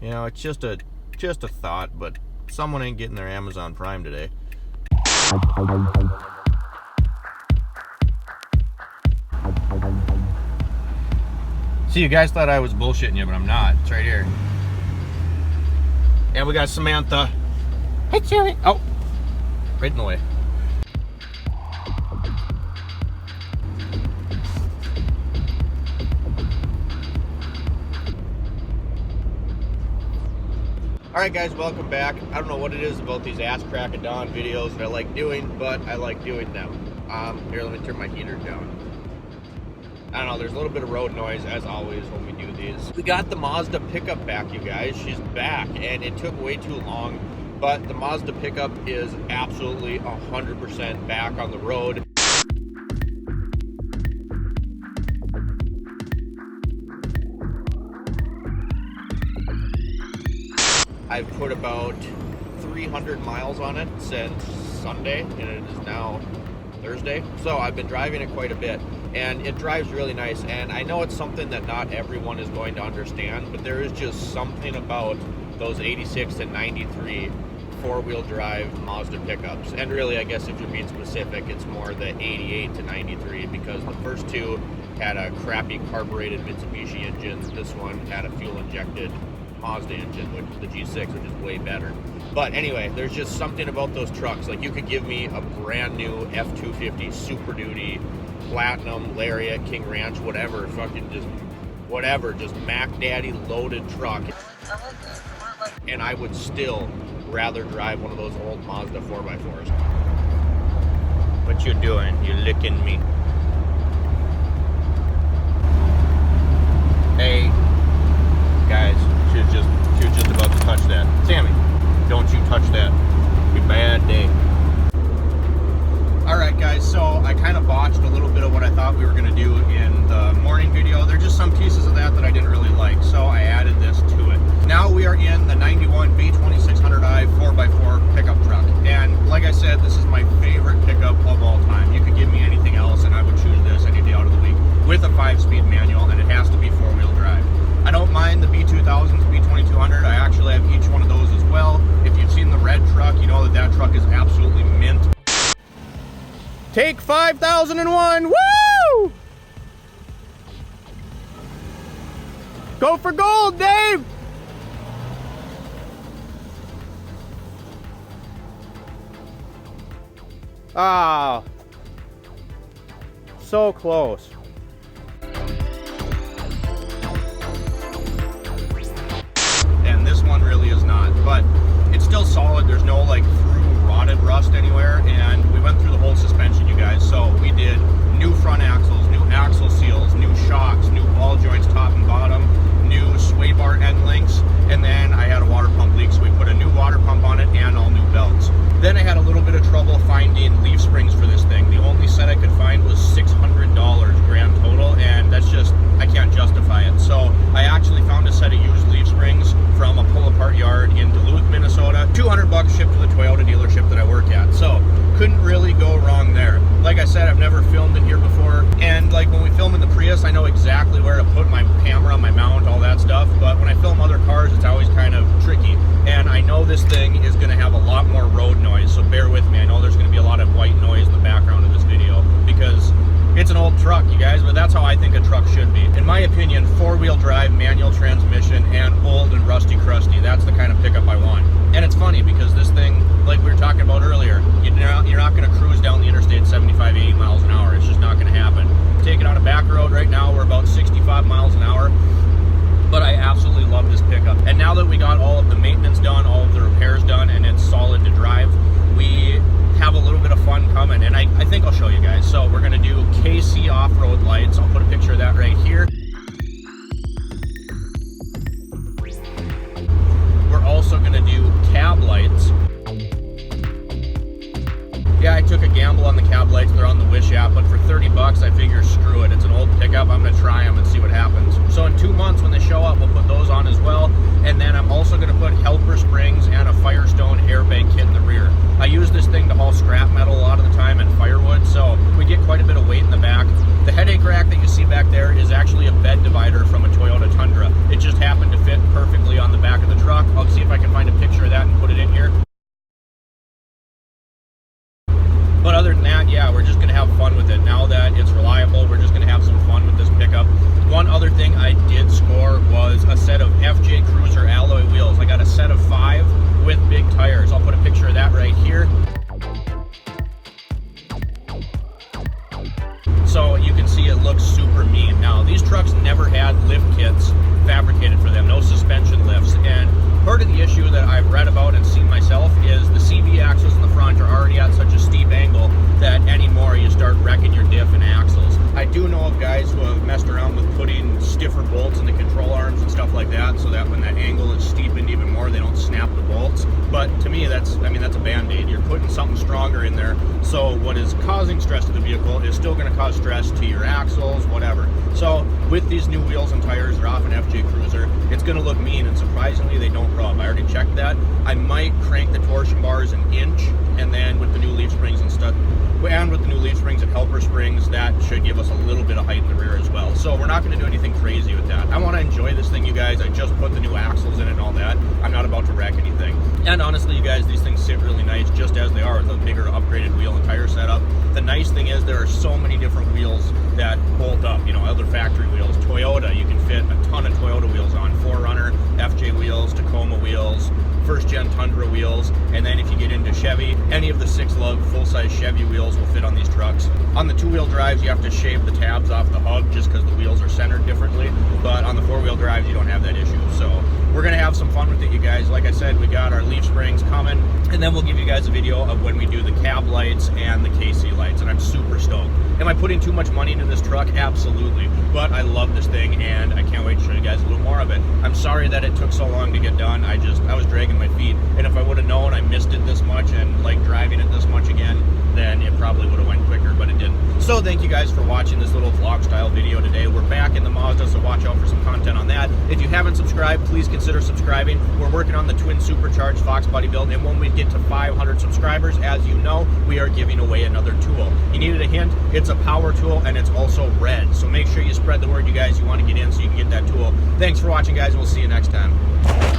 You know, it's just a thought, but someone ain't getting their Amazon Prime today. See, you guys thought I was bullshitting you, but I'm not. It's right here. And we got Samantha. Hey, Cherry. Oh, right in the way. Alright guys, welcome back. I don't know what it is about these ass crack of dawn videos that I like doing, but I like doing them. Here, let me turn my heater down. I don't know, there's a little bit of road noise as always when we do these. We got the Mazda pickup back, you guys. She's back, and it took way too long, but the Mazda pickup is absolutely 100% back on the road. I've put about 300 miles on it since Sunday, and it is now Thursday. So I've been driving it quite a bit, and it drives really nice. And I know it's something that not everyone is going to understand, but there is just something about those 86 and 93 four-wheel drive Mazda pickups. And really, I guess if you're being specific, it's more the 88 to 93, because the first two had a crappy carbureted Mitsubishi engine. This one had a fuel-injected Mazda engine, which is the G6, which is way better. But anyway, there's just something about those trucks. Like, you could give me a brand new F-250 Super Duty, Platinum, Lariat, King Ranch, whatever, fucking just whatever, just Mac Daddy loaded truck, and I would still rather drive one of those old Mazda 4x4s. What you doing? You licking me? Hey, guys. She was just about to touch that. Sammy, don't you touch that. It'll be a bad day. Alright guys, so I kind of botched a little bit of what I thought we were going to do in the morning video. There are just some pieces of that I didn't really like, so I added this to it. Now we are in the 91 B2600i 4x4 pickup truck. And like I said, this is my favorite pickup of all time. You could give me anything else and I would choose this any day out of the week with a 5-speed manual, and it has to be four-wheel drive. I don't mind the B2000s, B2200. I actually have each one of those as well. If you've seen the red truck, you know that that truck is absolutely mint. Take 5001, woo! Go for gold, Dave! Ah, so close. And this one really is not, but it's still solid. There's no like through rotted rust anywhere, and we went through the whole suspension, you guys. So we did new front axles, new axle seals, new shocks, new ball joints top and bottom, new sway bar end links, and then I had a water pump leak, so we put a new water pump on it and all new belts. Then I had a little bit of trouble finding leaf springs for this thing. The only set I could find was $600 grand total, and that's just, I can't justify it. So I actually found a set of used leaf springs from a pull-apart yard in Duluth, Minnesota. $200 shipped to the Toyota dealership that I work at. So couldn't really go wrong there. Like I said, I've never filmed in here before, and like when we film in the Prius, I know exactly where to put my camera, my mount, all that stuff, but when I film other cars, it's always kind of tricky. And I know this thing is going to have a lot more road noise, so bear with me. I know there's going to be a lot of white noise in the background of this video, because it's an old truck, you guys, but that's how I think a truck should be. In my opinion, four-wheel drive, manual transmission, and old and rusty crusty, that's the kind of pickup I want. And it's funny, because this thing, like we were talking about earlier, you're not going to cruise down the interstate 75, 80 miles an hour. It's just not going to happen. Take it on a back road right now, we're about 65 miles an hour. But I absolutely love this pickup. And now that we got all of the maintenance done, all of the repairs done, and it's solid to drive, we have a little bit of fun coming. And I think I'll show you guys. So we're gonna do KC off-road lights. I'll put a picture of that right here. We're also gonna do cab lights. Yeah, I took a gamble on the cab lights. They're on the Wish app, but for 30 bucks, I figure screw it. It's an old pickup. I'm gonna try them and see what happens. So in 2 months when they show up, we'll put those on as well. And then I'm also gonna put helper springs and a Firestone airbag kit in the rear. I use this thing to haul scrap metal a lot of the time and firewood, so we get quite a bit of weight in the back. The headache rack that you see back there is actually a bed divider from a Toyota Tundra. It just happened to fit perfectly on the back of the FJ Cruiser alloy wheels. I got a set of 5 with big tires. I'll put a picture of that right here. So you can see it looks super mean. Now, these trucks never had lift kits fabricated for them, no suspension lifts, and part of the issue that I've read about and seen myself is the CV axles in the front are already at such a steep angle that anymore you start wrecking your diff and axles. I do know of guys who have messed around with putting stiffer bolts in the control arms and stuff like that, so that when that angle is steepened even more, they don't snap the bolts. But to me, that's a Band-Aid. You're putting something stronger in there, so what is causing stress to the vehicle is still going to cause stress to your axles, whatever. So with these new wheels and tires, they're off an FJ Cruiser, it's going to look mean, and surprisingly they don't rub. I already checked that. I might crank the torsion bars an inch, and then with the new leaf springs and stuff, and with the new leaf springs and helper springs, that should give us a little bit of height in the rear as well. So we're not going to do anything crazy with that. I want to enjoy this thing, you guys. I just put the new axles in it and all that. I'm not about to wreck anything. And honestly, you guys, these things sit really nice just as they are with a bigger upgraded wheel and tire setup. The nice thing is there are so many different wheels that bolt up, you know, other factory wheels. Toyota, you can fit a ton of Toyota wheels on. 4Runner, FJ wheels, Tacoma wheels, first-gen Tundra wheels, and then if you get into Chevy, any of the 6-lug full-size Chevy wheels will fit on these trucks. On the 2-wheel drives, you have to shave the tabs off the hub just because the wheels are centered differently, but on the 4-wheel drives, you don't have that issue. So we're going to have some fun with it, you guys. Like I said, we got our leaf springs coming, and then we'll give you guys a video of when we do the cab lights and the KC lights, and I'm super stoked. Am I putting too much money into this truck? Absolutely, but I love this thing, and I can't wait to show you guys a little more of it. I'm sorry that it took so long to get done. I was dragging my feet, and if I would have known I missed it this much and like driving it this much again, then it probably would have went quicker, but it didn't. So thank you guys for watching this little vlog style video today. We're back in the Mazda, so watch out for some content on that. If you haven't subscribed, please consider subscribing. We're working on the twin supercharged Fox body build, and when we get to 500 subscribers, as you know, we are giving away another tool. You needed a hint? It's a power tool, and it's also red. So make sure you spread the word, you guys. You want to get in so you can get that tool. Thanks for watching, guys, and we'll see you next time.